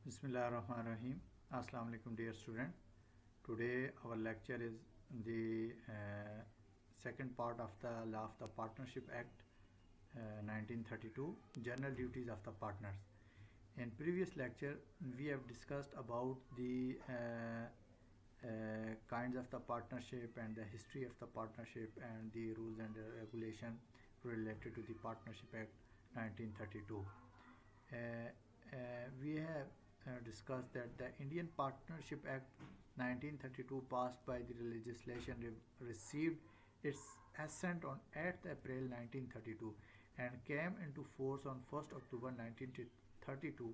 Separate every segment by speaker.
Speaker 1: Bismillahirrahmanirrahim. Assalamu alaikum, dear student. Today our lecture is the second part of the Law of the Partnership Act 1932, General Duties of the Partners. In previous lecture, we have discussed about the kinds of the partnership and the history of the partnership and the rules and regulation related to the Partnership Act 1932. Uh, we have discussed that the Indian Partnership Act 1932 passed by the legislation received its assent on 8th April 1932 and came into force on 1st October 1932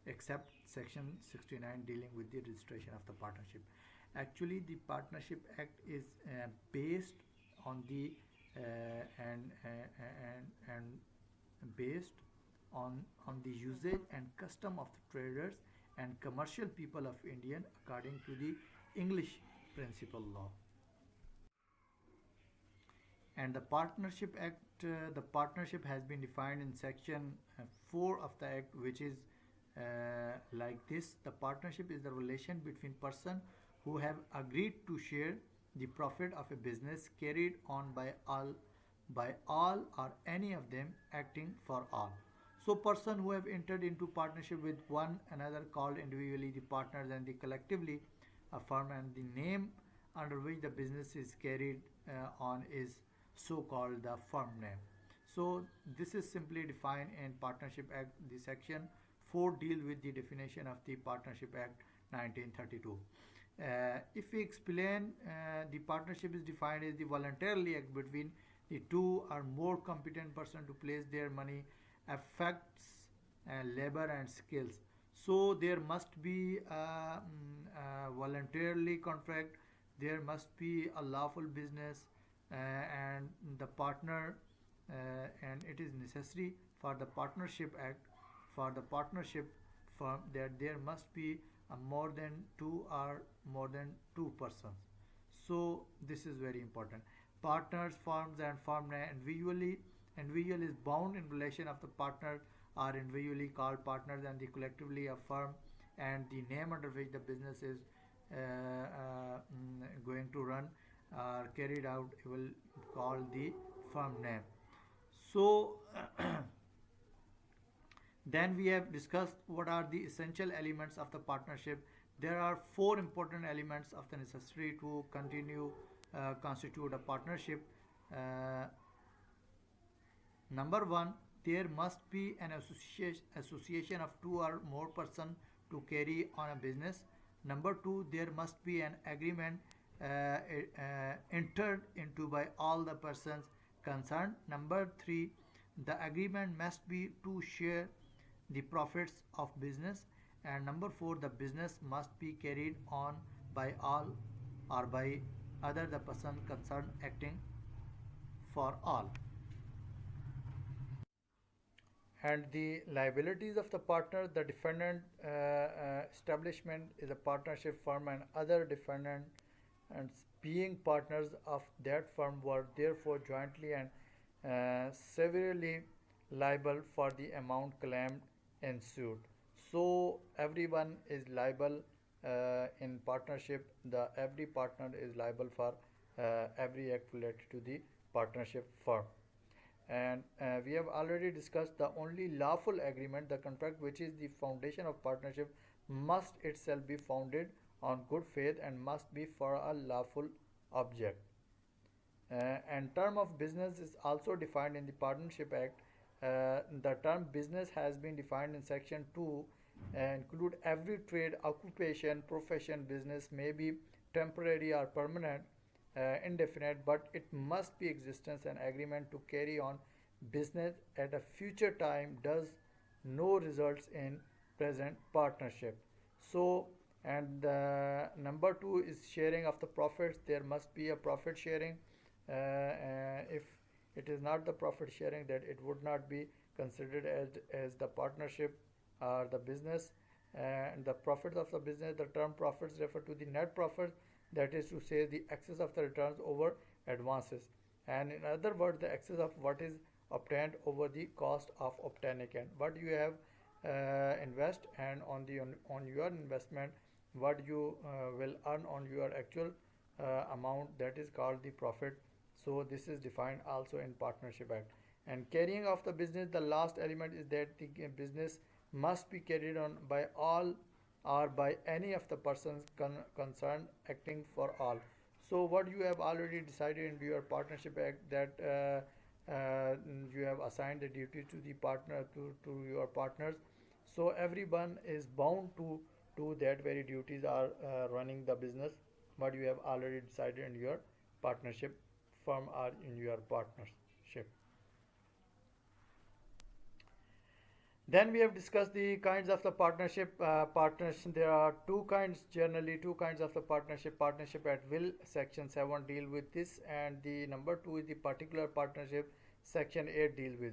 Speaker 1: except section 69 dealing with the registration of the partnership. Actually, the Partnership Act is based on the and based on the usage and custom of the traders and commercial people of India according to the English principal law. And the Partnership Act, the partnership has been defined in section 4 of the Act, which is like this. The partnership is the relation between persons who have agreed to share the profit of a business carried on by all or any of them acting for all. So persons who have entered into partnership with one another called individually the partners and the collectively a firm, and the name under which the business is carried on is so called the firm name. So this is simply defined in Partnership Act. The section 4 deal with the definition of the Partnership Act 1932. If we explain, the partnership is defined as the voluntarily act between the two or more competent person to place their money, effects, labor and skills. So there must be a voluntarily contract, there must be a lawful business, and the partner, and it is necessary for the Partnership Act, for the partnership firm, that there must be more than two or more than two persons. So this is very important. Partners, firms and firm individually, individual is bound in relation of the partner are individually called partners and the collectively a firm, and the name under which the business is going to run or carried out will call the firm name. So then we have discussed what are the essential elements of the partnership. There are four important elements of the necessary to continue constitute a partnership. Uh, Number one, there must be an association of two or more persons to carry on a business. Number two, there must be an agreement entered into by all the persons concerned. Number three, the agreement must be to share the profits of business. And number four, the business must be carried on by all or by other the person concerned acting for all. And the liabilities of the partner, the defendant establishment is a partnership firm and other defendant and being partners of that firm were therefore jointly and severally liable for the amount claimed in suit. So everyone is liable in partnership. The every partner is liable for every act related to the partnership firm. And we have already discussed the only lawful agreement, the contract which is the foundation of partnership, must itself be founded on good faith and must be for a lawful object. And term of business is also defined in the Partnership Act. The term business has been defined in section 2 and include every trade, occupation, profession, business may be temporary or permanent, indefinite, but it must be existence and agreement to carry on business at a future time does no results in present partnership. So, and number two is sharing of the profits. There must be a profit sharing. If it is not the profit sharing, that it would not be considered as the partnership or the business. And the profits of the business, the term profits refer to the net profit, that is to say the excess of the returns over advances, and in other words the excess of what is obtained over the cost of obtaining. And what you have invest, and on your investment what you will earn on your actual amount, that is called the profit. So this is defined also in Partnership Act. And carrying of the business, the last element is that the business must be carried on by all or by any of the persons concerned acting for all. So what you have already decided in your Partnership Act, that you have assigned the duty to the partner, to your partners. So everyone is bound to do that very duties are running the business what you have already decided in your partnership firm or in your partnership. Then we have discussed the kinds of the partnership. Partners, there are two kinds, generally two kinds of the partnership. Partnership at will, section 7 deal with this, and the number 2 is the particular partnership, section 8 deal with.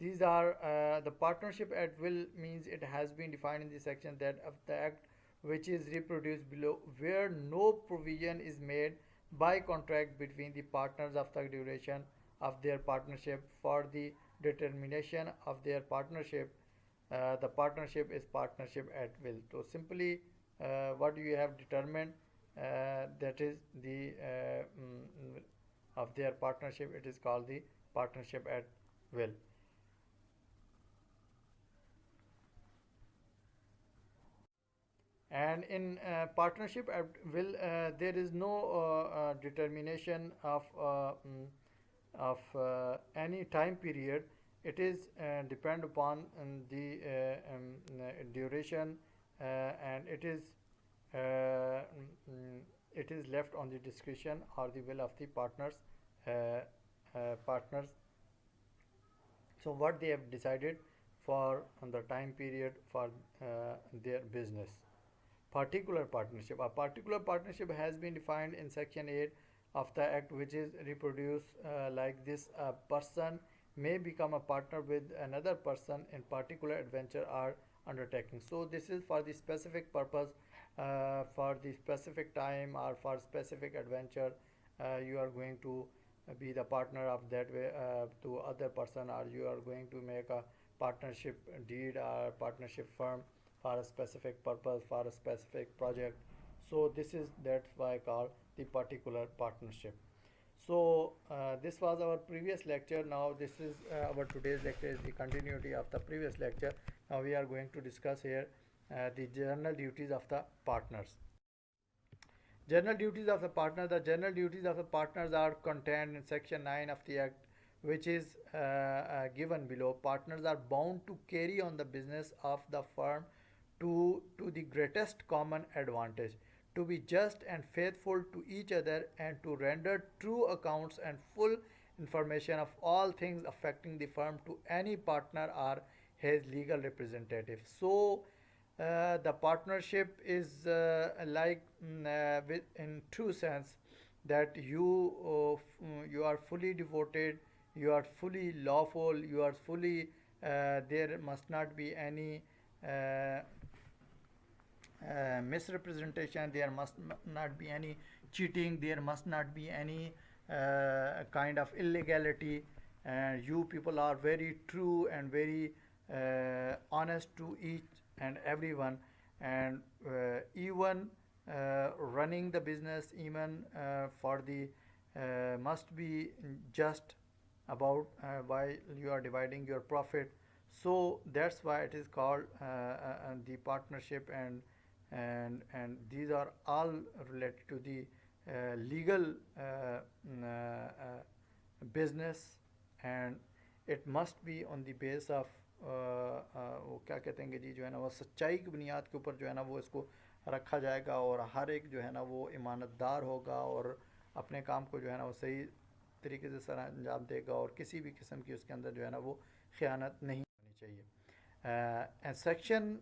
Speaker 1: These are the partnership at will means it has been defined in the section that of the act which is reproduced below, where no provision is made by contract between the partners of the duration of their partnership for the determination of their partnership. The partnership is partnership at will. So simply what you have determined, that is the of their partnership, it is called the partnership at will. And in partnership at will, there is no determination of any time period. It is depend upon the duration, and it is left on the discretion or the will of the uh, partners. So what they have decided for the time period for their business. Particular partnership. A particular partnership has been defined in section 8 of the act, which is reproduced like this: a person may become a partner with another person in particular adventure or undertaking. So this is for the specific purpose, for the specific time or for specific adventure. You are going to be the partner of that way to other person, or you are going to make a partnership deed or partnership firm for a specific purpose, for a specific project. So this is, that's why I call the particular partnership. So this was our previous lecture. Now this is our today's lecture is the continuity of the previous lecture. Now we are going to discuss here the general duties of the partners. General duties of the partner. The general duties of the partners are contained in section 9 of the act, which is given below. Partners are bound to carry on the business of the firm to the greatest common advantage, to be just and faithful to each other, and to render true accounts and full information of all things affecting the firm to any partner or his legal representative. So the partnership is with in true sense that you are fully devoted, you are fully lawful, you are fully there must not be any uh, misrepresentation, there must not be any cheating, there must not be any kind of illegality, and you people are very true and very honest to each and everyone, and even running the business, even for the must be just about while you are dividing your profit. So that's why it is called the partnership, and these are all related to the legal business, and it must be on the base of वो क्या कहते हैं जी, जो है ना वो सच्चाई की बुनियाद के ऊपर जो है ना वो इसको रखा जाएगा, और हर एक जो है ना वो ईमानतदार होगा और अपने काम को जो है ना वो सही तरीके से सर अंजाम देगा, और किसी भी किस्म की उसके अंदर जो है ना वो ख़यानत नहीं होनी चाहिए. सेक्शन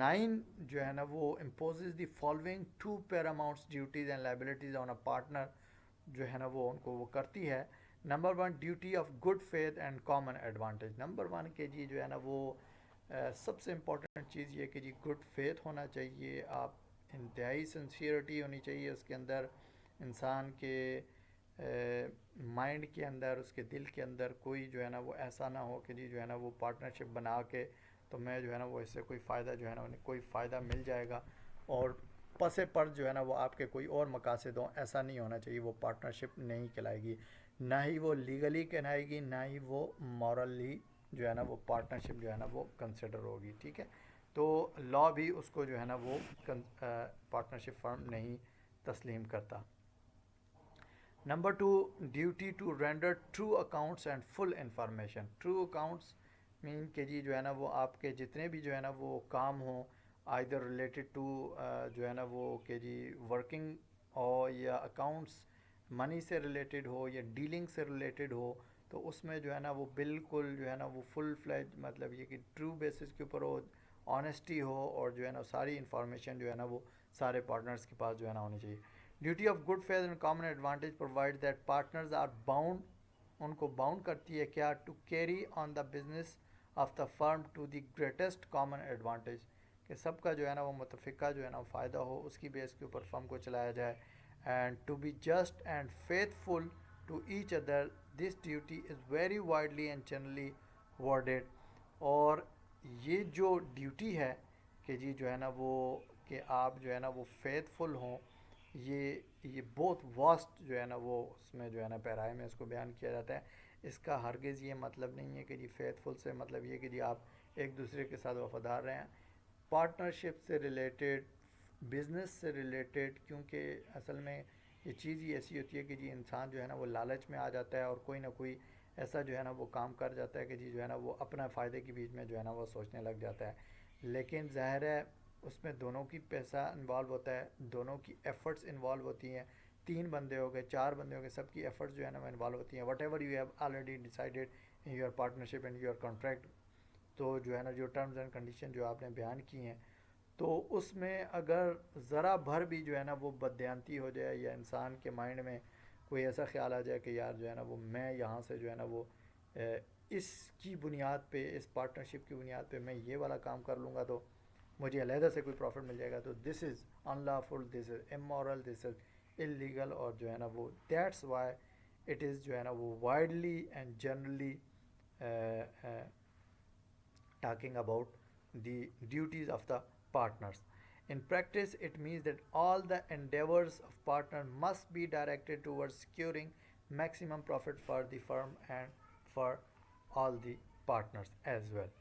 Speaker 1: 9 जो है ना वो imposes the following two paramounts duties and liabilities on a partner, जो है ना वो उनको वो करती है. Number 1, duty of good faith and common advantage. Number 1 के जी जो है ना वो सबसे इम्पोर्टेंट चीज़ ये कि जी गुड फेथ होना चाहिए, आप इंतहाई सिंसियरिटी होनी चाहिए उसके अंदर, इंसान के माइंड के अंदर, उसके दिल के अंदर कोई जो है ना वो ऐसा ना हो कि जी जो है ना वो पार्टनरशिप बना के तो मैं जो है ना वो इससे कोई फ़ायदा जो है ना उन्हें कोई फ़ायदा मिल जाएगा, और पसे पर जो है ना वो आपके कोई और मकासद हों, ऐसा नहीं होना चाहिए। वो पार्टनरशिप नहीं कहलाएगी, ना ही वो लीगली कहलाएगी, ना ही वो मॉरली जो है ना वो पार्टनरशिप जो है ना वो कंसिडर होगी। ठीक है, तो लॉ भी उसको जो है ना वो पार्टनरशिप फर्म नहीं तस्लीम करता। Number two, duty to render true accounts and full information. True accounts mean के जी जो है ना वो आपके जितने भी जो है ना वो काम हो, आइदर रिलेटेड टू जो है ना वो के जी वर्किंग हो, या अकाउंट्स मनी से रिलेटेड हो, या डीलिंग से रिलेटेड हो, तो उसमें जो है ना वो बिल्कुल जो है ना वो फुल फ्लेज मतलब ये कि ट्रू बेसिस के ऊपर हो, ऑनेस्टी हो, और जो है ना सारी इन्फॉर्मेशन जो है ना वो सारे पार्टनर्स के पास जो है ना होनी चाहिए। Duty of good faith and common advantage provide that partners are bound, उनको बाउंड करती है क्या, to carry on the business of the firm to the greatest common advantage, कि सबका जो है ना वो मुतफ़िका जो है ना फ़ायदा हो, उसकी बेस के ऊपर फर्म को चलाया जाए। And to be just and faithful to each other, this duty is very widely and generally worded. और ये जो ड्यूटी है कि जी जो है ना वो कि आप जो है ना वो फेथफुल हों, ये बहुत वास्ट जो है ना वो उसमें जो है ना पैराए में इसको बयान किया जाता है। इसका हरगिज़ ये मतलब नहीं है कि जी फेथफुल से मतलब ये कि जी आप एक दूसरे के साथ वफादार रहें। पार्टनरशिप से रिलेटेड, बिज़नेस से रिलेटेड, क्योंकि असल में ये चीज़ ही ऐसी होती है कि जी इंसान जो है ना वो लालच में आ जाता है, और कोई ना कोई ऐसा जो है ना वो काम कर जाता है कि जी जो है ना वो अपना फ़ायदे के बीच में जो है ना वो सोचने लग जाता है। लेकिन ज़ाहिर है उसमें दोनों की पैसा इन्वॉल्व होता है, दोनों की एफ़र्ट्स इन्वॉल्व होती हैं। 3 बंदे हो गए, 4 बंदे हो गए, सबकी एफ़र्ट्स जो है ना वो इन्वॉल्व होती हैं। What ever you have already decided in your partnership and your contract, तो जो है ना जो टर्म्स एंड कंडीशन जो आपने बयान की हैं, तो उसमें अगर ज़रा भर भी जो है ना वो बदयांती हो जाए, या इंसान के माइंड में कोई ऐसा ख्याल आ जाए कि यार जो है ना वो मैं यहाँ से जो है ना वो इसकी बुनियाद पे, इस पार्टनरशिप की बुनियाद पे मैं ये वाला काम कर लूँगा तो मुझे अलहदा से कोई प्रॉफिट मिल जाएगा, तो this is unlawful, this is immoral, this is illegal, और जो है ना वो दैट्स वाई इट इज़ जो है ना वो widely and generally talking about the duties of the partners. In practice, it means that all the endeavors of partner must be directed towards securing maximum profit for the firm and for all the partners as well.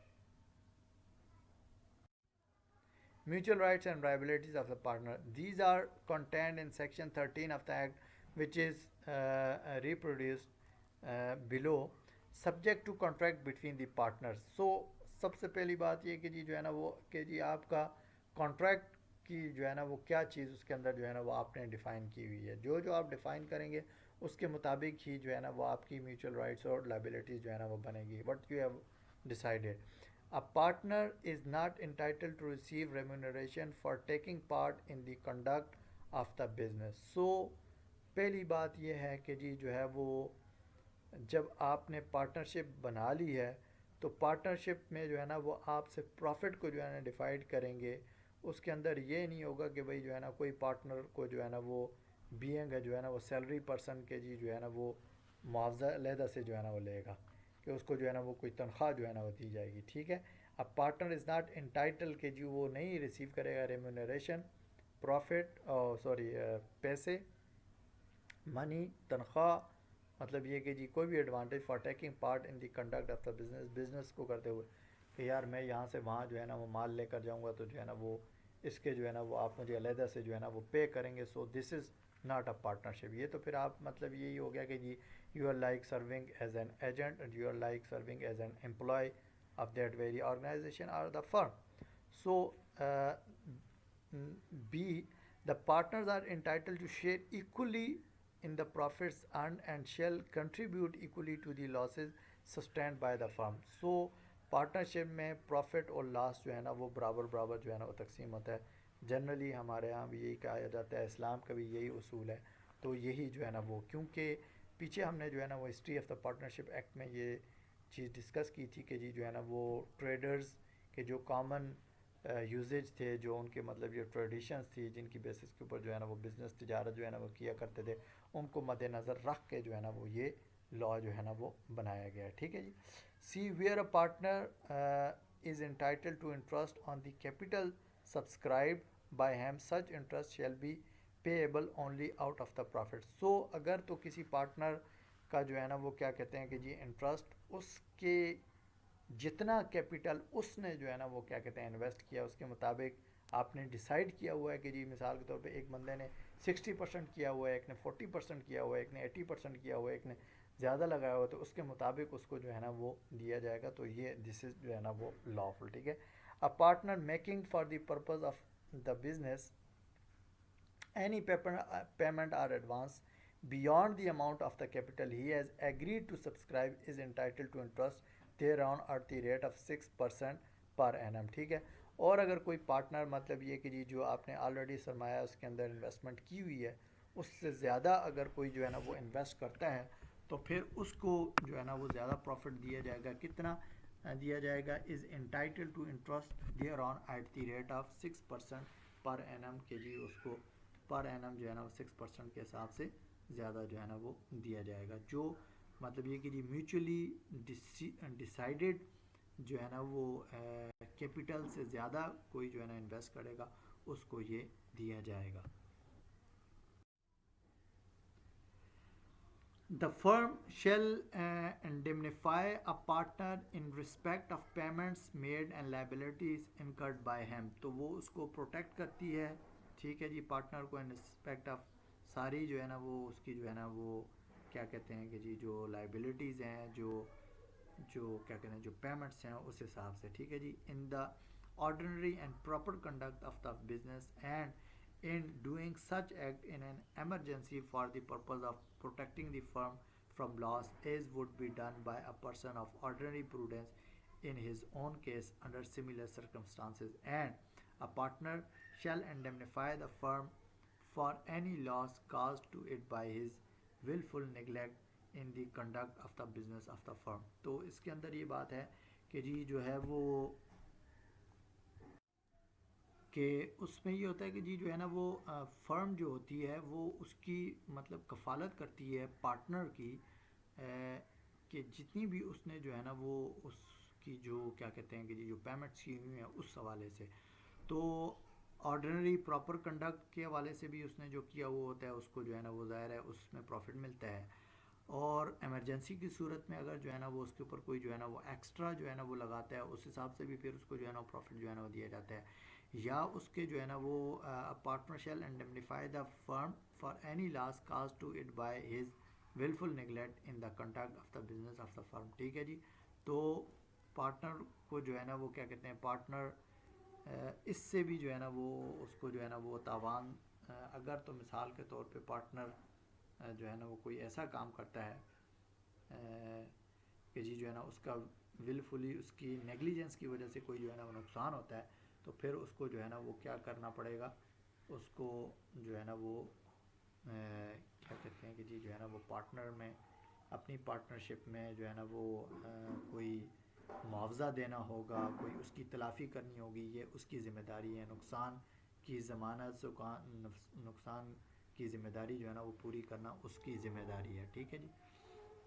Speaker 1: Mutual rights and liabilities of the partner. These are contained in section 13 of the act, which is reproduced below, subject to contract between the partners. So सबसे पहली बात ये कि जी जो है ना वो कि जी आपका कॉन्ट्रैक्ट की जो है ना वो क्या चीज़ उसके अंदर जो है ना वो आपने डिफ़ाइन की हुई है, जो जो आप डिफ़ाइन करेंगे उसके मुताबिक ही जो है ना वो आपकी म्यूचुअल राइट्स और लाइबिलिटीज़ जो है ना वो बनेगी, what you have decided. A partner is not entitled to receive remuneration for taking part in the conduct of the business. So पहली बात यह है कि जी जो है वो जब आपने पार्टनरशिप बना ली है, तो पार्टनरशिप में जो है ना वो आपसे प्रॉफिट को जो है ना डिवाइड करेंगे। उसके अंदर ये नहीं होगा कि भाई जो है ना कोई पार्टनर को जो है ना वो बीइंग है जो है ना वो सैलरी पर्सन के जी जो है ना वो मुआवजा अलहदा से जो है ना वो लेगा, कि उसको जो है ना वो कोई तनख्वाह जो है ना वो दी जाएगी। ठीक है, अब पार्टनर इज़ नॉट इंटाइटल के जी वो नहीं रिसीव करेगा रेम्यूनरेशन, प्रॉफिट, सॉरी पैसे, मनी, तनख्वाह, मतलब ये कि जी कोई भी advantage for taking part in the conduct of the business, business को करते हुए कि यार मैं यहाँ से वहाँ जो है ना वो माल लेकर जाऊँगा, तो जो है ना वो इसके जो है ना वो आप मुझे अलहदा से जो है ना वो पे करेंगे। So this is not a partnership. ये तो फिर आप मतलब यही हो गया कि जी you are like serving as an agent and you are like serving as an employee of that very organization or the firm. So, B, the partners are entitled to share equally in the profits earned and shall contribute equally to the losses sustained by the firm. So, partnership में profit और loss जो है ना वो बराबर बराबर जो है ना वो तकसीम होता है। जनरली हमारे यहाँ भी यही कहा जाता है, इस्लाम का भी यही उसूल है। तो यही जो है ना वो, क्योंकि पीछे हमने जो है ना वो history of the partnership act में ये चीज़ डिस्कस की थी कि जी जो है ना वो ट्रेडर्स के जो कॉमन यूजेज थे, जो उनके मतलब ये ट्रेडिशंस थी जिनकी बेसिस के ऊपर जो है ना वो बिज़नेस तिजारत जो है ना वो किया करते थे, उनको मद्देनज़र रख के जो है ना वो ये लॉ जो है ना वो बनाया गया है। ठीक है जी। See where a partner is entitled to interest on the capital subscribed by him. Such interest shall be payable only out of the profit. So अगर तो किसी पार्टनर का जो है ना वो क्या कहते हैं कि जी इंटरेस्ट उसके जितना कैपिटल उसने जो है ना वो क्या कहते हैं इन्वेस्ट किया उसके मुताबिक आपने डिसाइड किया हुआ है कि जी मिसाल के तौर पे एक बंदे ने 60% किया हुआ है, एक ने 40% किया हुआ है, एक ने 80% किया हुआ है, एक ने ज़्यादा लगाया हुआ है, तो उसके मुताबिक उसको जो है ना वो दिया जाएगा. तो ये दिस इज़ जो है ना वो लॉफुल. ठीक है. A partner making for the purpose of the business any payment or advance beyond the amount of the capital he has agreed to subscribe is entitled to interest thereon at the rate of 6% per annum. ठीक है. और अगर कोई partner मतलब ये कि जी जो आपने ऑलरेडी सरमाया उसके अंदर इन्वेस्टमेंट की हुई है उससे ज़्यादा अगर कोई जो है ना वो इन्वेस्ट करता है तो फिर उसको जो है ना वो ज़्यादा प्रॉफिट दिया जाएगा. कितना दिया जाएगा? Is entitle to interest thereon at the rate of 6% per annum के जी उसको पर एनम जो है ना वो 6% के हिसाब से ज़्यादा जो है ना वो दिया जाएगा. जो मतलब ये कि जी म्यूचुअली डिसाइडेड जो है ना वो कैपिटल से ज़्यादा कोई जो है ना इन्वेस्ट करेगा उसको ये दिया जाएगा. The firm shall indemnify a partner in respect of payments made and liabilities incurred by him. तो वो उसको प्रोटेक्ट करती है. ठीक है जी. पार्टनर को इन रिस्पेक्ट ऑफ सारी जो है ना वो उसकी जो है ना वो क्या कहते हैं कि जी जो लाइबिलिटीज़ हैं जो जो क्या कहते हैं जो पेमेंट्स हैं उस हिसाब से. ठीक है जी. In the ordinary and proper conduct of the business and in doing such act in an emergency for the purpose of protecting the firm from loss as would be done by a person of ordinary prudence in his own case under similar circumstances, and a partner shall indemnify the firm for any loss caused to it by his willful neglect in the conduct of the business of the firm. तो इसके अंदर ये बात है कि जी जो है वो कि उसमें ये होता है कि जी जो है ना वो फर्म जो होती है वो उसकी मतलब कफ़ालत करती है पार्टनर की कि जितनी भी उसने जो है ना वो उसकी जो क्या कहते हैं कि जी जो पेमेंट्स की हुई हैं उस हवाले से. तो ऑर्डिनरी प्रॉपर कंडक्ट के हवाले से भी उसने जो किया वो होता है उसको जो है ना वो ज़ाहिर है उसमें प्रॉफिट मिलता है. और इमरजेंसी की सूरत में अगर जो है ना वो उसके ऊपर कोई जो है ना वो एक्स्ट्रा जो है ना वो लगाता है उस हिसाब से भी फिर उसको जो है ना प्रॉफिट जो है ना वो दिया जाता है. या उसके जो है ना वो partner shall indemnify the firm for any loss cause to it by his wilful neglect in the conduct of the business of the firm. ठीक है जी. तो पार्टनर को जो है ना वो क्या कहते हैं पार्टनर इससे भी जो है ना वो उसको जो है ना वो तावान अगर तो मिसाल के तौर पे पार्टनर जो है ना वो कोई ऐसा काम करता है कि जी जो है ना उसका विलफुली उसकी नेग्लिजेंस की वजह से कोई जो है ना वो नुकसान होता है तो फिर उसको जो है ना वो क्या करना पड़ेगा उसको जो है ना वो क्या कहते हैं कि जी जो है ना वो पार्टनर में अपनी पार्टनरशिप में जो है ना वो कोई मुआवजा देना होगा, कोई उसकी तलाफ़ी करनी होगी. ये उसकी ज़िम्मेदारी है. नुकसान की ज़मानत नुकसान की ज़िम्मेदारी जो है ना वो पूरी करना उसकी ज़िम्मेदारी है. ठीक है जी.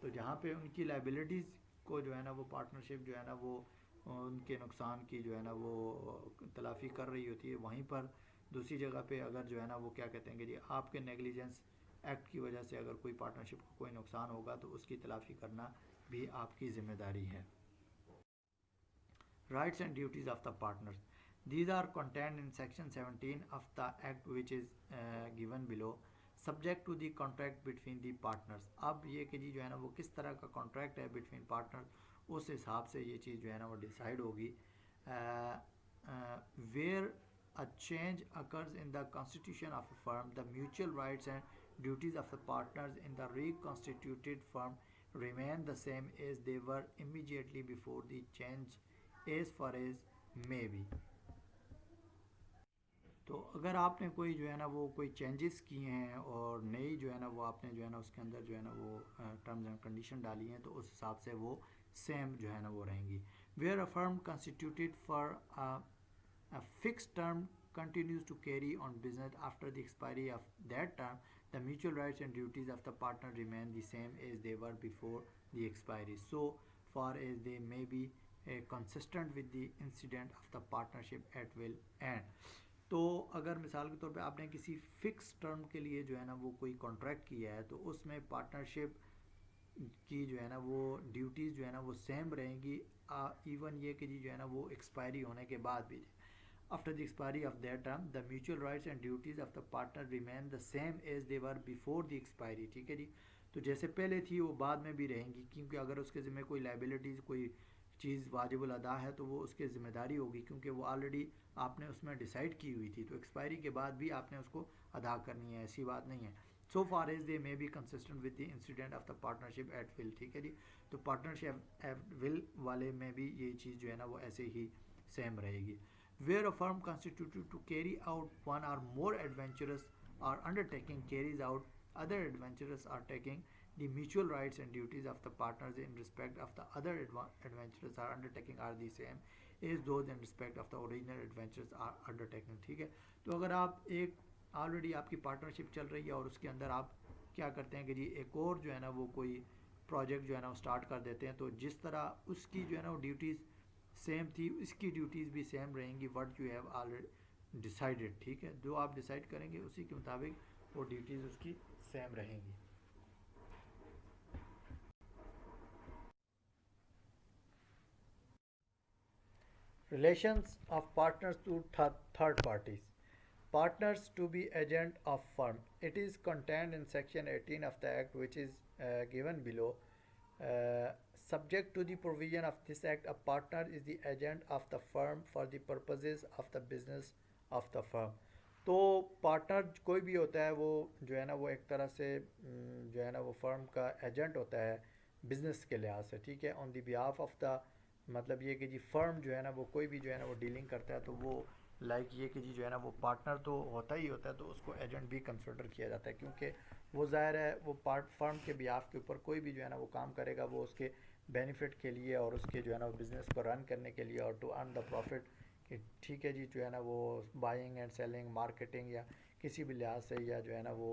Speaker 1: तो जहाँ पे उनकी लाइबिलिटीज़ को जो है ना वो पार्टनरशिप जो है ना वो उनके नुकसान की जो है ना वो तलाफ़ी कर रही होती है वहीं पर दूसरी जगह पे अगर जो है ना वो क्या कहते हैं कि जी आपके नेग्लिजेंस एक्ट की वजह से अगर कोई पार्टनरशिप को कोई नुकसान होगा तो उसकी तलाफ़ी करना भी आपकी ज़िम्मेदारी है. Rights and duties of the partners. These are contained in section 17 of the act which is given below, subject to the contract between the partners. अब ये कि जी जो है ना वो किस तरह का कॉन्ट्रैक्ट है बिटवीन पार्टनर उस हिसाब से ये चीज़ जो है ना वो डिसाइड होगी. Where a change occurs in the constitution of a firm, the mutual rights and duties of the partners in the reconstituted firm remain the same as they were immediately before the change as far as may be. तो अगर आपने कोई जो है ना वो कोई changes किए हैं और नई जो है ना वो आपने जो है ना उसके अंदर जो है ना वो टर्म्स एंड कंडीशन डाली हैं तो उस हिसाब से वो सेम जो है ना वो रहेंगी. Where a firm constituted for a fixed term continues to carry on business after the expiry of that term, the mutual rights and duties of the partner remain the same as they were before the expiry, so far as they may be consistent with the incident of the partnership at will and. तो अगर मिसाल के तौर पे आपने किसी fix term के लिए जो है ना वो कोई कॉन्ट्रैक्ट किया है, तो उसमें पार्टनरशिप की जो है ना वो ड्यूटीज़ जो है ना वो सेम रहेंगी, इवन ये कि जी जो है ना वो एक्सपायरी होने के बाद भी। After the expiry of that term the mutual rights and duties of the partner remain the same as they were before the expiry. ठीक है जी, तो जैसे पहले थी वो बाद में भी रहेंगी, क्योंकि अगर उसके ज़िम्मे कोई लाइबिलिटीज़ कोई चीज़ वाजिबुल अदा है तो वो उसकी ज़िम्मेदारी होगी, क्योंकि वो ऑलरेडी आपने उसमें डिसाइड की हुई थी, तो एक्सपायरी के बाद भी आपने उसको अदा करनी है, ऐसी बात नहीं है। So far as they may be consistent with the incident of the partnership at will. ठीक है जी, तो पार्टनरशिप एट विल वाले में भी ये चीज़ जो है ना वो ऐसे ही सेम रहेगी। Where a firm constituted to carry out one or more adventures or undertaking carries out other adventurers are taking the mutual rights and duties of the partners in respect of the other adventurers are undertaking are the same as those in respect of the original adventurers are undertaking। ठीक है, तो अगर आप एक already आपकी partnership चल रही है और उसके अंदर आप क्या करते हैं कि जी एक और जो है ना वो कोई प्रोजेक्ट जो है ना वो स्टार्ट कर देते हैं, तो जिस तरह उसकी जो है ना वो ड्यूटीज़ सेम थी, इसकी ड्यूटीज़ भी सेम रहेंगी, what you have already decided. ठीक है, जो आप डिसाइड करेंगे उसी के मुताबिक वो ड्यूटीज़ उसकी सेम रहेंगी। Relations of partners to third parties. Partners to be agent of firm. It is contained in section 18 of the act, which is given below. Subject to the provision of this act, a partner is the agent of the firm for the purposes of the business of the firm. तो partner कोई भी होता है वो जो है ना वो एक तरह से जो है ना वो फर्म का एजेंट होता है बिजनेस के लिहाज से। ठीक है, on the behalf of the, मतलब ये कि जी फर्म जो है ना वो कोई भी जो है ना वो डीलिंग करता है, तो वो लाइक ये कि जी जो है ना वो पार्टनर तो होता ही होता है, तो उसको एजेंट भी कंसिडर किया जाता है, क्योंकि वो ज़ाहिर है वो फर्म के बिहाफ के ऊपर कोई भी जो है ना वो काम करेगा वो उसके बेनिफिट के लिए और उसके जो है ना वो बिज़नेस को रन करने के लिए और टू अर्न द प्रॉफिट। कि ठीक है जी जो है ना वो बाइंग एंड सेलिंग मार्केटिंग या किसी भी लिहाज से या जो है ना वो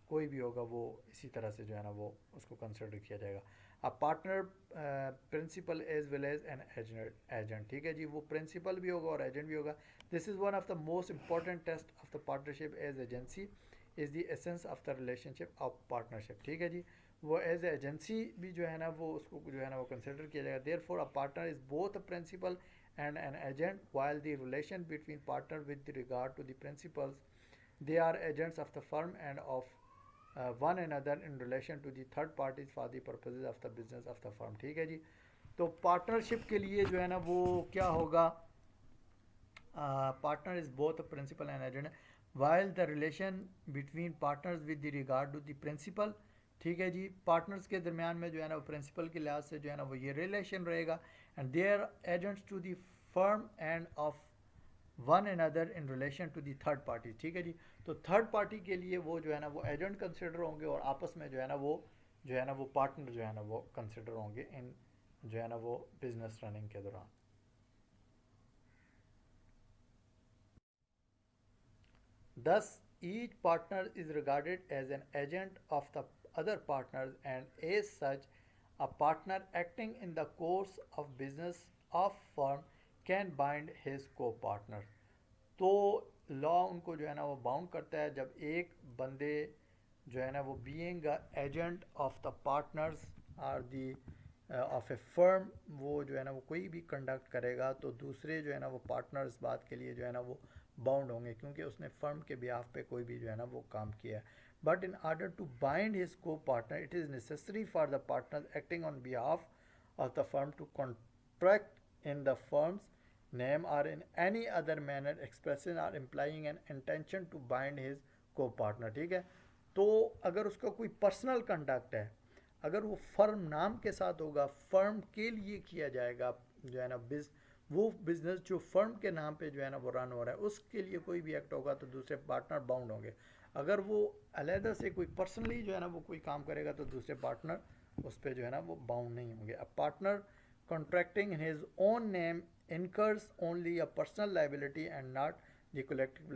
Speaker 1: कोई भी होगा वो इसी तरह से जो है ना वो उसको कंसिडर किया जाएगा। A partner principal as well as an agent. ठीक है जी, वो प्रिंसिपल भी होगा और एजेंट भी होगा। This is one of the most important test of the partnership as agency is the essence of the relationship of partnership. ठीक है जी, वो एज एजेंसी भी जो है ना वो उसको जो है ना वो कंसिडर किया जाएगा। Therefore a partner is both a principal and an agent, while the relation between partner with regard to the principals, they are agents of the firm and of one another in relation to the third parties for the purposes of the business of the firm। ठीक है जी, तो partnership के लिए जो है ना वो क्या होगा, partner is both principal and agent while the relation between partners with regard to the principal. ठीक है जी, पार्टनर्स के दरमियान में जो है ना वो प्रिंसिपल के लिहाज से जो है ना वो ये रिलेशन रहेगा, and they are agents to the firm and of one another in relation to the third party. ठीक है जी, तो थर्ड पार्टी के लिए वो जो है ना वो एजेंट कंसिडर होंगे और आपस में जो है ना वो जो है ना वो पार्टनर जो है ना वो कंसिडर होंगे इन जो है ना वो बिजनेस रनिंग के दौरान। Thus, each partner is regarded as an agent of the other partners, and as such, a partner acting in the course of business of firm can bind his co-partner। तो law उनको जो है ना वो bound करता है जब एक बंदे जो है ना वो being agent of the partners are the of a firm, वो जो है ना वो कोई भी कंडक्ट करेगा तो दूसरे जो है ना वो पार्टनर इस बात के लिए जो है ना वो बाउंड होंगे, क्योंकि उसने फर्म के बिहाफ पे कोई भी जो है ना वो काम किया है। But in order to bind his copartner it is necessary for the partner acting on behalf of the firm to contract in the firm's name or in any other manner expressing or implying an intention to bind his co-partner। ठीक है, तो अगर उसका कोई personal conduct है, अगर वो firm नाम के साथ होगा, फर्म के लिए किया जाएगा जो है ना वो बिजनेस जो फर्म के नाम पे जो है ना वो रन हो रहा है उसके लिए कोई भी एक्ट होगा तो दूसरे पार्टनर बाउंड होंगे। अगर वो अलहदा से कोई पर्सनली जो है ना वो कोई काम करेगा तो दूसरे पार्टनर उस पर जो है ना वो बाउंड नहीं होंगे। A partner contracting in his own name incurs only a personal liability and not the collective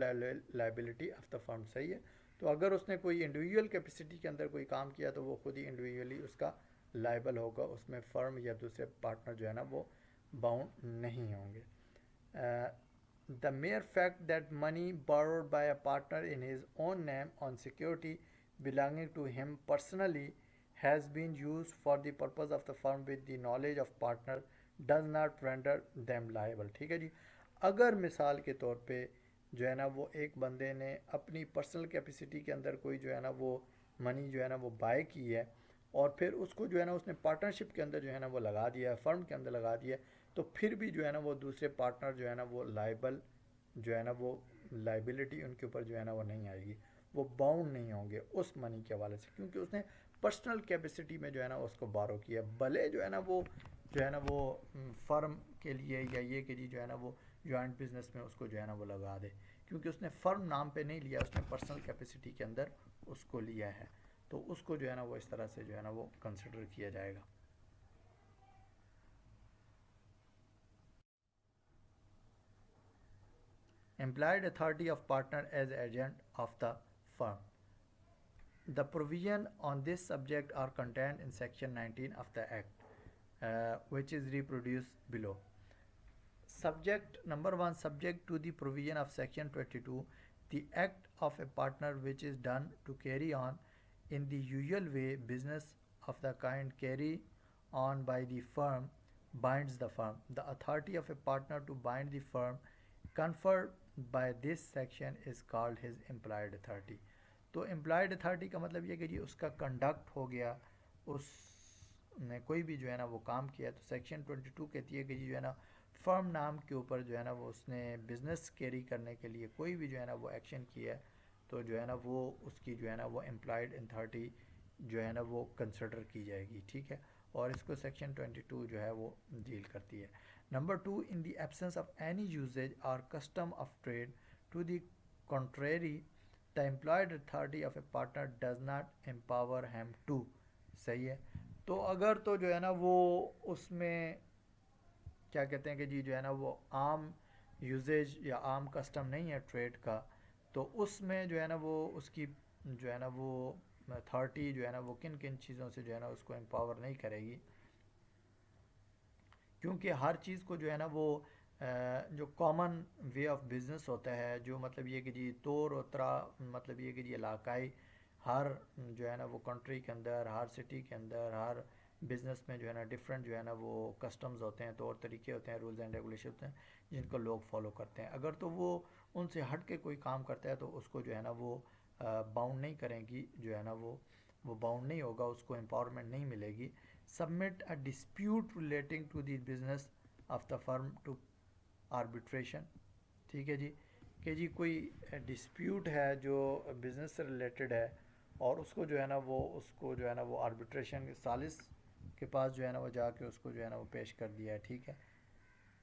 Speaker 1: liability of the firm. सही है, तो अगर उसने कोई इंडिविजुअल कैपेसिटी के अंदर कोई काम किया तो वो खुद ही इंडिविजुअली उसका लाइबल होगा, उसमें फर्म या दूसरे पार्टनर जो है ना वो बाउंड नहीं होंगे. The mere fact that money borrowed by a partner in his own name on security belonging to him personally has been used for the purpose of the firm with the knowledge of partner does not render them liable. ठीक है जी. अगर मिसाल के तौर पे जो है ना वो एक बंदे ने अपनी पर्सनल कैपेसिटी के अंदर कोई जो है ना वो मनी जो है ना वो बाय की है और फिर उसको जो है ना उसने पार्टनरशिप के अंदर जो है ना वो लगा दिया है, फर्म के अंदर लगा दिया है, तो फिर भी जो है ना वो दूसरे पार्टनर जो है ना वो लाइबल जो है ना वो लाइबिलिटी उनके ऊपर जो है ना वो नहीं आएगी, वो बाउंड नहीं होंगे उस मनी के हवाले से, क्योंकि उसने पर्सनल कैपेसिटी में जो है ना उसको बारो किया. भले जो है ना वो जो है ना वो फर्म के लिए या ये के लिए जो है ना वो जॉइंट बिजनेस में उसको जो है ना वो लगा दे, क्योंकि उसने फर्म नाम पे नहीं लिया, उसने पर्सनल कैपेसिटी के अंदर उसको लिया है, तो उसको जो है ना वो इस तरह से जो है ना वो कंसिडर किया जाएगा. Implied authority of partner as agent of the firm. The provision on this subject are contained in section 19 of the act, which is reproduced below. Subject number 1, subject to the provision of section 22, the act of a partner which is done to carry on in the usual way business of the kind carry on by the firm binds the firm. The authority of a partner to bind the firm conferred by this section is called his implied authority. तो implied authority का मतलब ये कि जी उसका conduct हो गया, उसने कोई भी जो है ना वो काम किया, तो सेक्शन 22 कहती है कि जी जो है ना फर्म नाम के ऊपर जो है ना वो उसने बिज़नेस कैरी करने के लिए कोई भी जो है ना वो एक्शन किया है, तो जो है ना वो उसकी जो है ना वो एम्प्लॉयड अथॉरिटी जो है ना वो कंसिडर की जाएगी. ठीक है, और इसको सेक्शन 22 जो है वो डील करती है. Number 2, in the absence of any usages or custom of trade to the contrary the implied authority of a partner does not empower him to. सही है, तो अगर तो जो है ना वो उसमें क्या कहते हैं कि जी जो है ना वो आम यूजेज या आम कस्टम नहीं है ट्रेड का, तो उसमें जो है ना वो उसकी जो है ना वो अथॉरिटी जो है ना वो किन किन चीज़ों से जो है ना उसको एम्पावर नहीं करेगी, क्योंकि हर चीज़ को जो है ना वो जो कॉमन वे ऑफ बिज़नेस होता है, जो मतलब ये कि जी तौर उतरा मतलब ये कि जी इलाकाई हर जो है ना वो कंट्री के अंदर, हर सिटी के अंदर, हर बिज़नेस में जो है ना डिफरेंट जो है ना वो कस्टम्स होते हैं, तौर तरीके होते हैं, रूल्स एंड रेगुलेशन होते हैं जिनको लोग फॉलो करते हैं. अगर तो वो उनसे हट के कोई काम करता है तो उसको जो है ना वो बाउंड नहीं करेंगी, जो है ना वो बाउंड नहीं होगा, उसको एम्पावरमेंट नहीं मिलेगी. Submit a dispute relating to the business of the firm to arbitration. ठीक है जी, कि जी कोई डिस्प्यूट है जो बिज़नेस से रिलेटेड है और उसको जो है ना वो उसको जो है ना वो आर्बिट्रेशन के सालिस के पास जो है ना वो जाके उसको जो है ना वो पेश कर दिया है. ठीक है,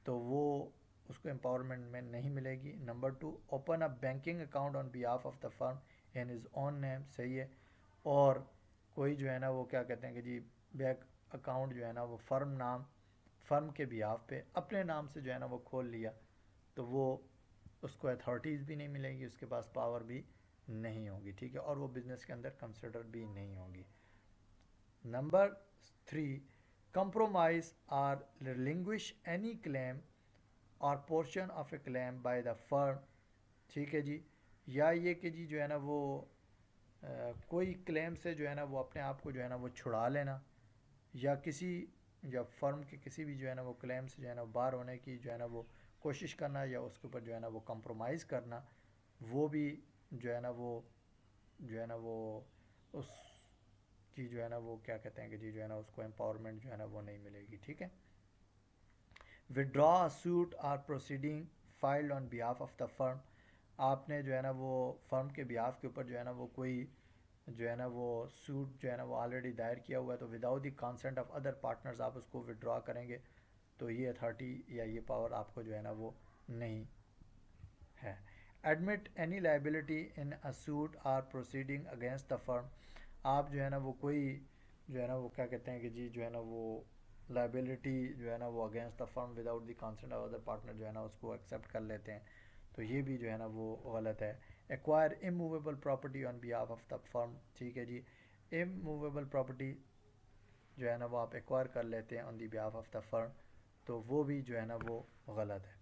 Speaker 1: तो वो उसको एम्पावरमेंट में नहीं मिलेगी. Number 2, open a banking account on behalf of the firm in his own name. सही है, और कोई जो है ना वो क्या कहते हैं कि जी बैंक अकाउंट जो है ना वो फर्म के बिहाफ पे अपने नाम से जो है ना वो खोल लिया, तो वो उसको अथॉरिटीज़ भी नहीं मिलेगी, उसके पास पावर भी नहीं होगी. ठीक है, और वो बिज़नेस के अंदर कंसिडर भी नहीं होगी. Number 3, compromise or relinquish any claim or portion of a claim by the firm. ठीक है जी, या ये कि जी जो है ना वो कोई क्लेम से जो है ना वो अपने आप को जो है ना वो छुड़ा लेना, या किसी या फर्म के किसी भी जो है ना वो क्लेम से जो है ना बाहर होने की जो है ना वो कोशिश करना, या उसके ऊपर जो है ना वो कंप्रोमाइज़ करना, वो भी जो है ना वो जो है ना वो उसकी जो है ना वो क्या कहते हैं कि जी जो है ना उसको एम्पावरमेंट जो है ना वो नहीं मिलेगी. ठीक है, withdraw suit or proceeding filed on behalf of the firm. आपने जो है ना वो फर्म के बिहाफ के ऊपर जो है ना वो कोई जो है ना वो सूट जो है ना वो ऑलरेडी दायर किया हुआ है, तो without the consent of other partners आप उसको विड्रॉ करेंगे, तो ये अथॉरिटी या ये पावर आपको जो है ना वो नहीं है. Admit any liability in a suit or proceeding against the firm. आप जो है ना वो कोई जो है ना वो क्या कहते हैं कि जी जो है ना वो लाइबिलिटी जो है ना वो against the firm without the consent of other partner जो है ना उसको एक्सेप्ट कर लेते हैं, तो ये भी जो है ना वो गलत है. Acquire immovable property on behalf of the firm. ठीक है जी, इमूवेबल प्रॉपर्टी जो है ना वो आप एक्वायर कर लेते हैं on the behalf of the firm, तो वो भी जो है ना वो गलत है।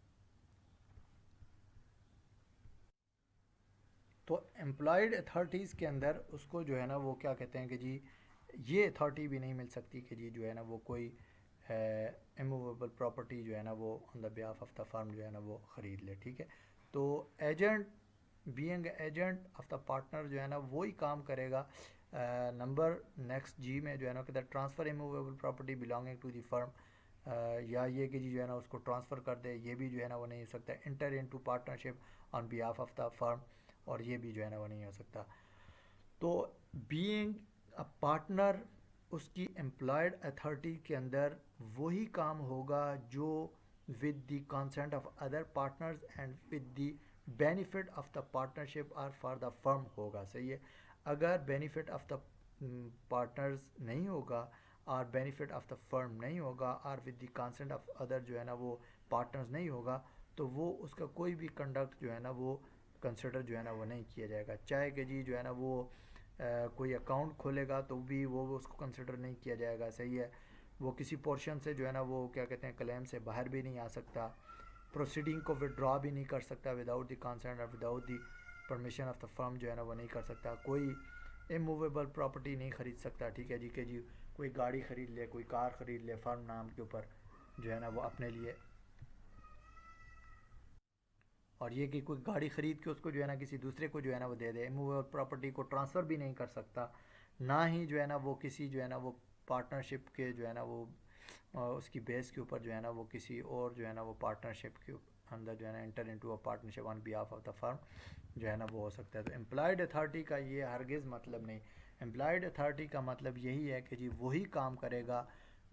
Speaker 1: तो एम्प्लॉयड अथॉरिटीज़ के अंदर उसको जो है ना वो क्या कहते हैं कि जी ये अथॉरिटी भी नहीं मिल सकती कि जी जो है ना वो कोई इमूवेबल प्रॉपर्टी जो है ना वो on the behalf of the firm जो है ना वो ख़रीद ले, ठीक है। तो agent being agent of the partner जो है ना वही काम करेगा। नंबर नेक्स्ट जी में जो है ना कहता है transfer immovable property belonging to the firm, या ये कि जी जो है ना उसको ट्रांसफ़र कर दे, ये भी जो है ना वो नहीं हो सकता। Inter into partnership on behalf of the firm, और ये भी जो है ना वो नहीं हो सकता। तो बीइंग अ पार्टनर उसकी एम्प्लॉयड अथॉरिटी के अंदर वही काम होगा जो with the consent of other partners and with the benefit of the partnership और फॉर द फर्म होगा, सही है। अगर बेनिफिट ऑफ द पार्टनर्स नहीं होगा और बेनिफिट ऑफ द फर्म नहीं होगा और with the consent of other जो है ना वो पार्टनर्स नहीं होगा, तो वो उसका कोई भी कंडक्ट जो है ना वो कंसिडर जो है ना वो नहीं किया जाएगा। चाहे कि जी जो है ना वो कोई अकाउंट खोलेगा तो भी वो उसको कंसिडर नहीं किया जाएगा, सही है। वो किसी पोर्शन से जो है ना वो क्या कहते हैं क्लेम से बाहर भी नहीं आ सकता, प्रोसीडिंग को विड्रॉ भी नहीं कर सकता विदाउट द कंसेंट और without the permission of the firm जो है ना वो नहीं कर सकता। कोई इमूवेबल प्रॉपर्टी नहीं खरीद सकता, ठीक है जी कि जी कोई गाड़ी खरीद ले, कोई कार खरीद ले फर्म नाम के ऊपर जो है ना वो अपने लिए, और ये कि कोई गाड़ी ख़रीद के उसको जो है ना किसी दूसरे को जो है ना वो दे दे। इमूवेबल प्रॉपर्टी को ट्रांसफ़र भी नहीं कर सकता, ना ही जो है ना वो किसी जो है ना वो पार्टनरशिप के जो है ना वो उसकी बेस के ऊपर जो है ना वो किसी और जो है ना वो पार्टनरशिप के अंदर जो है ना inter into a partnership on behalf of the firm जो है ना वो हो सकता है। तो एम्प्लॉयड अथॉरिटी का ये हरगिज़ मतलब नहीं। एम्प्लॉयड अथॉरिटी का मतलब यही है कि जी वही काम करेगा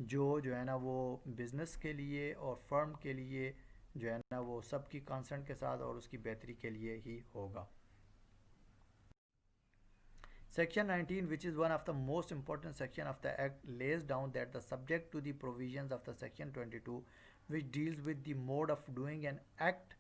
Speaker 1: जो है ना वो बिज़नेस के लिए और फर्म के लिए जो है ना वो सबकी कंसर्न के साथ और उसकी बेहतरी के लिए ही होगा। Section 19, which is one of the most important section of the Act, lays down that the subject to the provisions of the Section 22, which deals with the mode of doing an act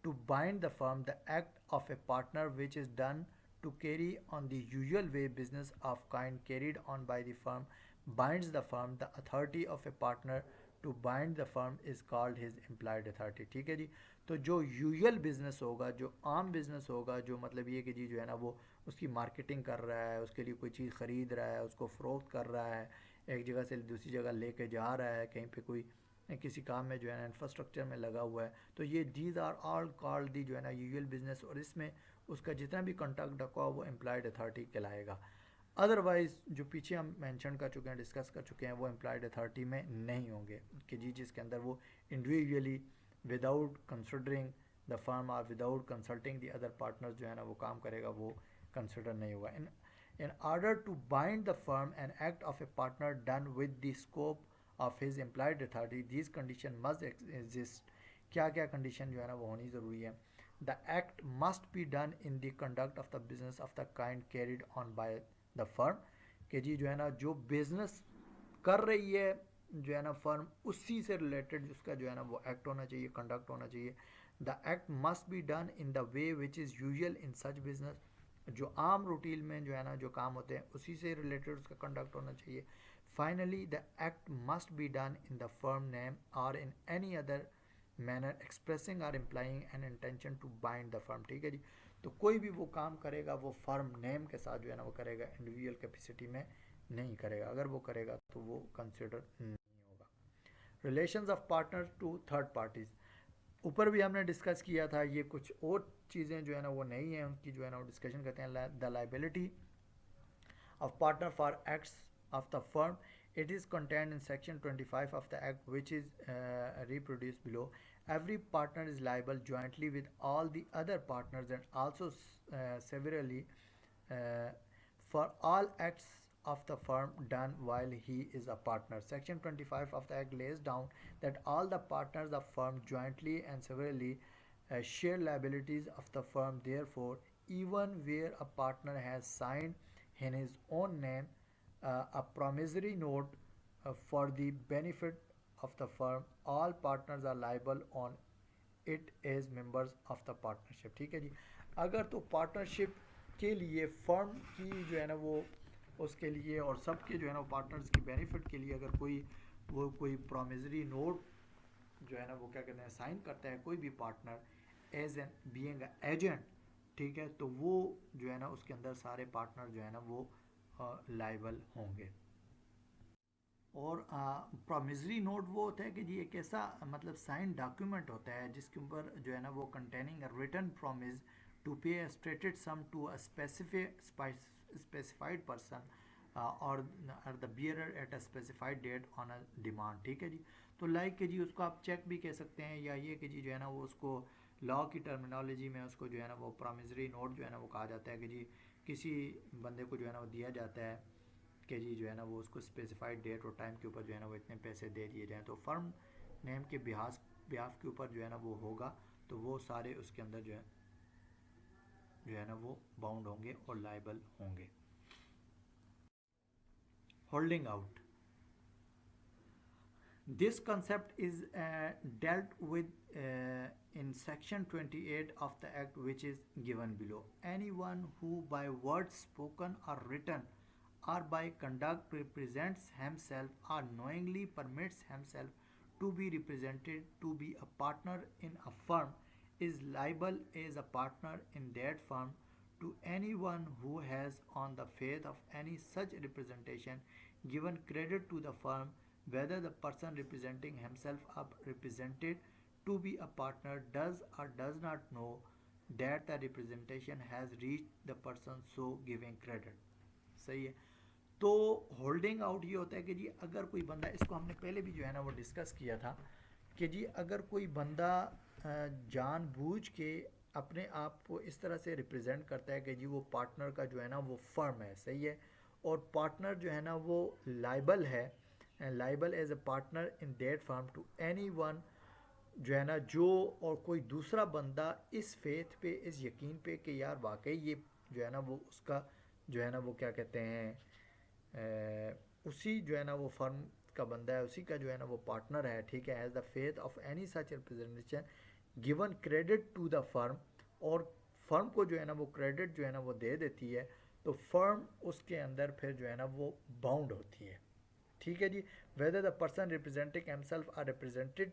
Speaker 1: to bind the firm, the act of a partner which is done to carry on the usual way business of kind carried on by the firm binds the firm, the authority of a partner to bind the firm is called his implied authority, ठीक है जी। तो जो usual business होगा, जो आम business होगा, जो मतलब ये कि जी जो है ना वो उसकी मार्केटिंग कर रहा है, उसके लिए कोई चीज़ ख़रीद रहा है, उसको फ़रोख्त कर रहा है, एक जगह से दूसरी जगह लेके जा रहा है, कहीं पे कोई किसी काम में जो है ना इंफ्रास्ट्रक्चर में लगा हुआ है, तो ये these are all called the जो है ना यूजुअल बिजनेस, और इसमें उसका जितना भी कॉन्टैक्ट रखा हो वो एम्प्लॉयड अथॉरिटी कहलाएगा। अदरवाइज़ जो पीछे हम मेंशन कर चुके हैं, डिस्कस कर चुके हैं, वो एम्प्लॉयड अथॉरिटी में नहीं होंगे कि जी जिसके अंदर वो individually without considering the firm or without consulting the other partners जो है ना वो काम करेगा, वो कंसिडर नहीं होगा। In order to bind the firm an act of a partner done with the scope of his employed authority this condition must exist. क्या क्या कंडीशन जो है ना वो होनी ज़रूरी है। The act must be done in the conduct of the business of the kind carried on by the firm, कि जी जो है ना जो बिजनेस कर रही है जो है ना फर्म, उसी से रिलेटेड उसका जो है ना वो एक्ट होना चाहिए, कंडक्ट होना चाहिए। The act must be done in the way which is usual in such business, जो आम रूटीन में जो है ना जो काम होते हैं उसी से रिलेटेड उसका कंडक्ट होना चाहिए। Finally the act must be done in the firm name or in any other manner expressing or implying an intention to bind the firm, ठीक है जी। तो कोई भी वो काम करेगा वो फर्म नेम के साथ जो है ना वो करेगा, इंडिविजुअल कैपेसिटी में नहीं करेगा। अगर वो करेगा तो वो कंसिडर नहीं होगा। Relations of partner to third parties, ऊपर भी हमने डिस्कस किया था, ये कुछ और चीज़ें जो है ना वो नहीं है उनकी जो है ना वो डिस्कशन करते हैं। The liability of partner for acts of the firm, it is contained in section 25 of the act, which is reproduced below. Every partner is liable jointly with all the other partners and also severally uh, for all acts of the firm done while he is a partner. Section 25 of the act lays down that all the partners of firm jointly and severally share liabilities of the firm. Therefore, even where a partner has signed in his own name a promissory note for the benefit of the firm, all partners are liable on it as members of the partnership, ठीक है जी। अगर तो partnership के लिए firm की जो है ना वो उसके लिए और सबके जो है ना पार्टनर्स की बेनिफिट के लिए अगर कोई वो कोई प्रोमिसरी नोट जो है ना वो क्या कहते हैं साइन करता है कोई भी partner as an being agent, ठीक है, तो वो जो है ना उसके अंदर सारे पार्टनर जो है ना वो लाइबल होंगे। और प्रॉमिसरी नोट वो होता है कि जी एक ऐसा मतलब साइन डॉक्यूमेंट होता है जिसके ऊपर जो है ना वो containing a written promise to pay a stated sum to a specified person or the bearer at a specified date on a demand, ठीक है जी। तो लाइक कि जी उसको आप चेक भी कह सकते हैं, या ये कि जी जो है ना वो उसको लॉ की टर्मिनोलॉजी में उसको जो है ना वो प्रॉमिसरी नोट जो है ना वो कहा जाता है कि जी किसी बंदे को जो है ना वो दिया जाता है कि जी जो है ना वो उसको स्पेसिफाइड डेट और टाइम के ऊपर जो है ना वो इतने पैसे दे दिए जाएँ, तो फर्म नेम के बिहाफ के ऊपर जो है ना वो होगा, तो वो सारे उसके अंदर जो है ना वो बाउंड होंगे और लाइबल होंगे। Holding out, this concept is dealt with in section 28 of the act, which is given below. Anyone who by words spoken or written or by conduct represents himself or knowingly permits himself to be represented to be a partner in a firm is liable as a partner in that firm to anyone who has on the faith of any such representation given credit to the firm, whether the person representing himself or represented to be a partner does or does not know that the representation has reached the person so giving credit। सही है। तो holding out ये होता है कि जी अगर कोई बंदा, इसको हमने पहले भी जो है ना वो डिस्कस किया था कि जी अगर कोई बंदा जानबूझ के अपने आप को इस तरह से रिप्रेजेंट करता है कि जी वो पार्टनर का जो है ना वो फर्म है, सही है, और पार्टनर जो है ना वो लाइबल है, liable as a partner in that firm to anyone, जो है ना जो और कोई दूसरा बंदा इस फेथ पे, इस यकीन पे कि यार वाकई ये जो है ना वो उसका जो है ना वो क्या कहते हैं उसी जो है ना वो फर्म का बंदा है, उसी का जो है ना वो पार्टनर है, ठीक है, as the faith of any such representation given credit to the firm, और फर्म को जो है ना वो क्रेडिट जो है ना वो दे देती है, तो फर्म उसके अंदर फिर जो है ना वो बाउंड होती है, ठीक है जी। Whether the person representing himself or represented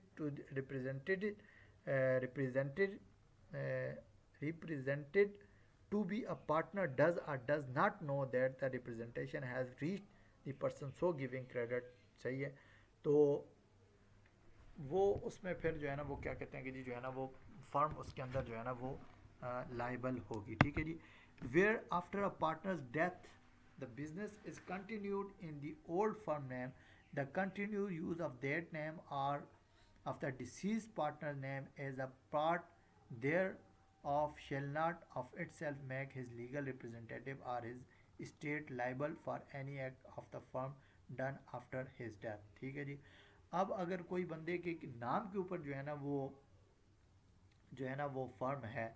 Speaker 1: represented to be a partner does or does not know that the representation has reached the person so giving credit, सही है। तो वो उसमें फिर जो है ना वो क्या कहते हैं कि जी जो है ना वो फर्म उसके अंदर जो है ना वो लाइबल होगी, ठीक है जी। Where after a partners death the business is continued in the old firm name, the continued use of that name or of the deceased partner name as a part thereof shall not of itself make his legal representative or his estate liable for any act of the firm done after his death, ठीक है जी। अब अगर कोई बंदे के नाम के ऊपर जो है ना वो जो है ना वो फर्म है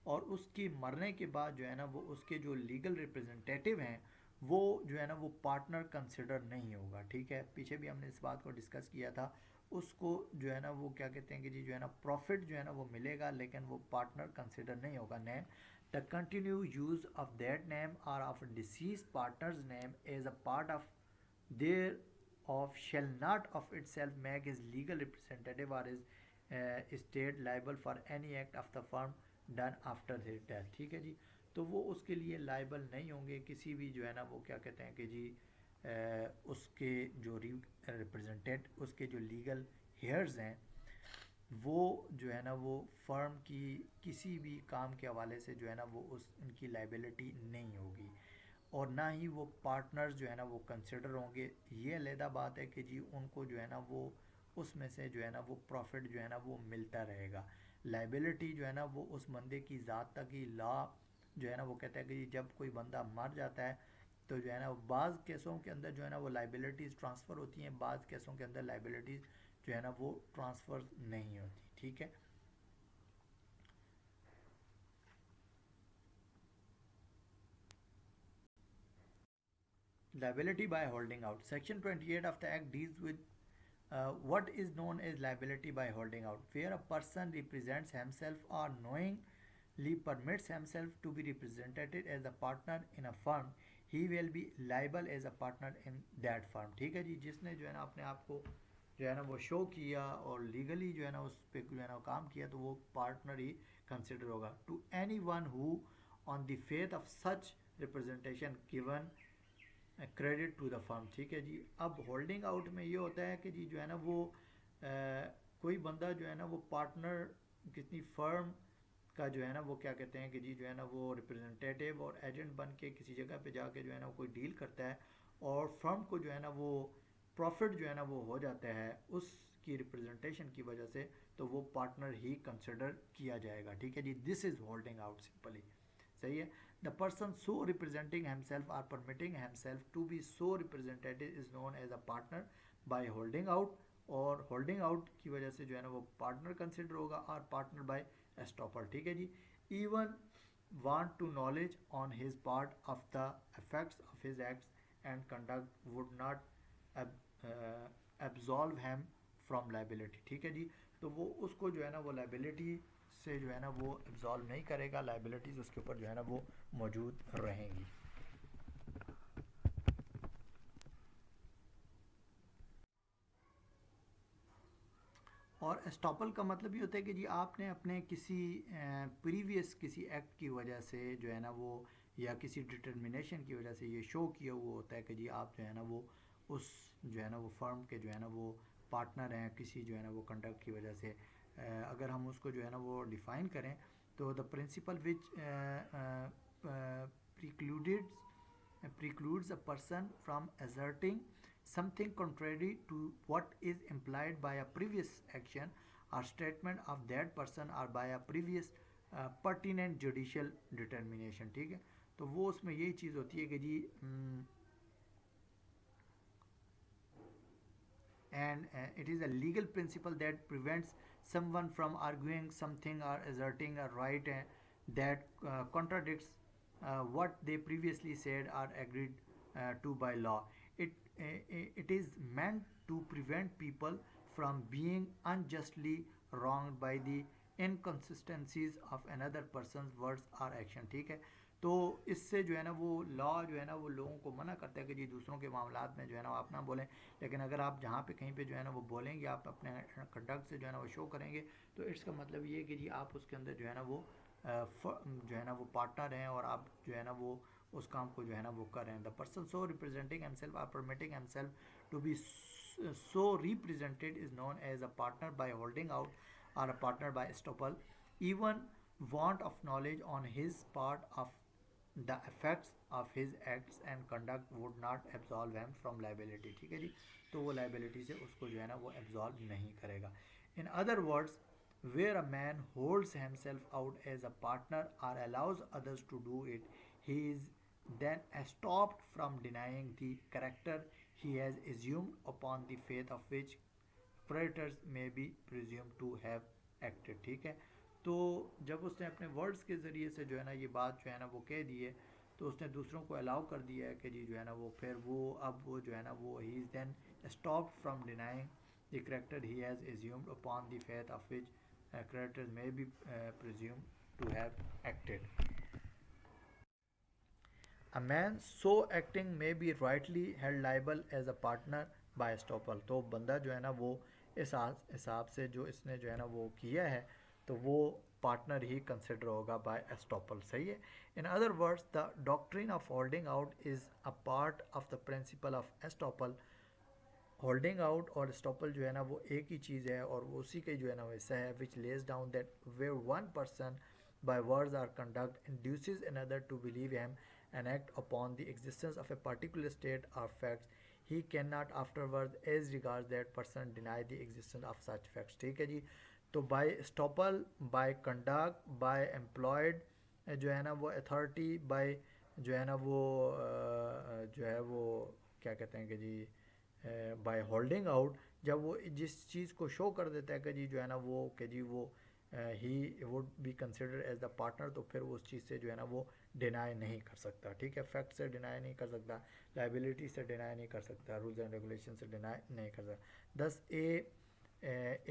Speaker 1: और उसकी मरने के बाद जो है ना वो उसके जो लीगल रिप्रेजेंटेटिव हैं वो जो है ना वो पार्टनर कंसिडर नहीं होगा, ठीक है, पीछे भी हमने इस बात को डिस्कस किया था। उसको जो है ना वो क्या कहते हैं कि जी जो है ना प्रॉफिट जो है ना वो मिलेगा, लेकिन वो पार्टनर कंसिडर नहीं होगा। Name the continue use of that name or of deceased partners name as a part of their of shall not of itself make his legal representative or his state liable for any act of the firm done after his death, ठीक है जी। तो वो उसके लिए liable नहीं होंगे किसी भी जो है ना वो क्या कहते हैं कि जी उसके जो रिप्रेजेंटेट उसके जो लीगल हेयर्स हैं वो जो है ना वो फर्म की किसी भी काम के हवाले से जो है ना वो उस उनकी लाइबिलिटी नहीं होगी, और ना ही वो पार्टनर्स जो है ना वो कंसिडर होंगे। ये अलहदा बात है कि जी उनको जो है ना वो उसमें से जो है ना वो प्रॉफिट जो है ना वो मिलता रहेगा। लाइबिलिटी जो है ना वो उस बंदे की ज़ात तक ही लॉ जो है ना वो कहता है कि जी जब कोई बंदा मर जाता है तो जो है ना बाज़ केसों के अंदर जो है ना वो लाइबिलिटीज़ ट्रांसफ़र होती हैं, बाज़ केसों के अंदर लाइबिलिटीज़ जो है ना वो ट्रांसफ़र नहीं होती, ठीक है। Liability by holding out. Section 28 of the Act deals with what is known as liability by holding out, where a person represents himself or knowingly permits himself to be represented as a partner in a firm, he will be liable as a partner in that firm, ठीक है जी। जिसने जो है ना अपने आप को जो है ना वो शो किया और लीगली जो है ना उस पर जो है ना काम किया, तो वो पार्टनर ही कंसिडर होगा। To anyone who on the faith of such representation given credit to the firm. ठीक है जी। अब होल्डिंग आउट में ये होता है कि जी जो है ना वो कोई बंदा जो है ना वो पार्टनर किसी फर्म का जो है ना वो क्या कहते हैं कि जी जो है ना वो रिप्रेजेंटेटिव और एजेंट बन के किसी जगह पे जाके जो है ना कोई डील करता है, और फर्म को जो है ना वो प्रॉफिट जो है ना वो हो जाता है उसकी रिप्रेजेंटेशन की वजह से, तो वो पार्टनर ही कंसिडर किया जाएगा। ठीक है जी। This is holding out simply. सही है। The person so representing himself or permitting himself to be so representative is known as a partner by holding out, or holding out की वजह से जो है ना वो पार्टनर कंसिडर होगा, और पार्टनर बाय एस्टॉपल। ठीक है जी। Even want to knowledge on his part of the effects of his acts and conduct would not absolve him from liability। ठीक है जी। तो वो उसको जो है ना वो लाइबिलिटी से जो है ना वो एब्जॉल्व नहीं करेगा, लाइबिलिटीज उसके ऊपर जो है ना वो मौजूद रहेंगी। और एस्टॉपल का मतलब ये होता है कि जी आपने अपने किसी प्रीवियस किसी एक्ट की वजह से जो है ना वो, या किसी डिटर्मिनेशन की वजह से ये शो किया हुआ होता है कि जी आप जो है ना वो उस जो है ना वो फर्म के जो है ना वो पार्टनर हैं किसी जो है ना वो कंडक्ट की वजह से। अगर हम उसको जो है ना वो डिफ़ाइन करें, तो the principal which precludes a person from asserting something contrary to what is implied by a previous action or statement of that person or by a previous pertinent judicial determination। ठीक है। तो वो उसमें यही चीज़ होती है कि जी and it is a legal principle that prevents someone from arguing something or asserting a right that contradicts what they previously said or agreed to by law. It is meant to prevent people from being unjustly wronged by the inconsistencies of another person's words or action। ठीक है। तो इससे जो है ना वो law जो है ना वो लोगों को मना करता है कि जी दूसरों के मामलात में जो है ना आप ना बोलें, लेकिन अगर आप जहाँ पे कहीं पे जो है ना वो बोलेंगे, आप अपने कंडक्ट से जो है ना वो शो करेंगे, तो इसका मतलब ये है कि जी आप उसके अंदर जो है ना वो जो है ना वो पार्टनर हैं, और आप जो है ना वो उस काम को जो है ना वो कर रहे हैं। The person so representing himself or permitting himself to be so represented is known as a partner by holding out or a partner by estoppel। Even want of knowledge on his part of the effects of his acts and conduct would not absolve him from liability। ठीक है जी। तो वो liability से उसको जो है ना वो absolve नहीं करेगा। In other words, where a man holds himself out as a partner or allows others to do it, he is then stopped from denying the character he has assumed upon the faith of which creditors may be presumed to have acted। ठीक है। तो जब उसने अपने words के ज़रिए से जो है ना ये बात जो है ना वो कह दी है, तो उसने दूसरों को अलाउ कर दिया है कि जी जो है ना वो फिर वो अब वो जो है ना वो he is then stop from denying the character he has assumed upon the faith of which creditors may be presumed to have acted। A man so acting may be rightly held liable as a partner by estoppel। तो बंदा जो है ना वो इस हिसाब से जो इसने जो है ना वो किया है, तो वो पार्टनर ही कंसिडर होगा बाय एस्टॉपल। सही है। In other words the doctrine of holding out is a part of the principle of estoppel. Holding out or estoppel जो है ना वो एक ही चीज़ है, और वो उसी का जो है ना वो हिस्सा है, which lays down that where one person by words or conduct induces another to believe him and act upon the existence of a particular state or facts, he cannot afterwards as regards that person deny the existence of such facts। ठीक है जी। तो by estoppel, by conduct, by employed जो है ना वो authority, by जो है ना वो जो है वो क्या कहते हैं कि जी बाय होल्डिंग आउट, जब वो जिस चीज़ को शो कर देता है कि जी जो है ना वो कि जी वो he would be consider as the partner, तो फिर वो उस चीज़ से जो है ना वो डिनाई नहीं कर सकता। ठीक है। फैक्ट से डिनाई नहीं कर सकता, लाइबिलिटी से डिनाई नहीं कर सकता, रूल्स एंड रेगुलेशन से डिनाई नहीं कर सकता। दस A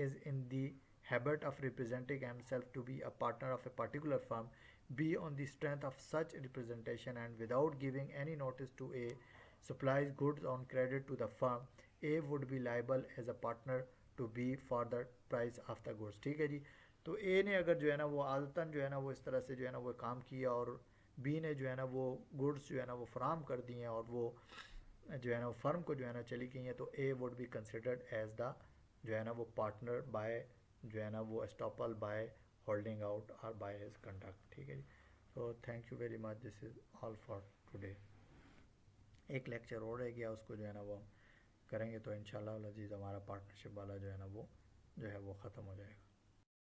Speaker 1: is in the habit of representing himself to be a partner of a particular firm, be on the strength of such representation and without giving any notice to a supplies goods on credit to the firm, a would be liable as a partner to be for the price of the goods. ठीक है जी। तो ए ने अगर जो है ना वो आदतन जो है ना वो इस तरह से जो है ना वो काम किया और बी ने जो है ना वो गुड्स जो है ना वो फराम कर दिए हैं और वो जो है ना फर्म को जो है ना चली गई हैं, तो A would be considered as the जो है ना वो पार्टनर बाय जो है ना वो एस्टॉपल बाय होल्डिंग आउट और बाय हिज कंडक्ट। ठीक है जी। तो thank you very much, this is all for today. एक लेक्चर और रह गया, उसको जो है ना वो हम करेंगे, तो इंशाल्लाह अज़ीज़ हमारा पार्टनरशिप वाला जो है ना वो ख़त्म हो जाएगा।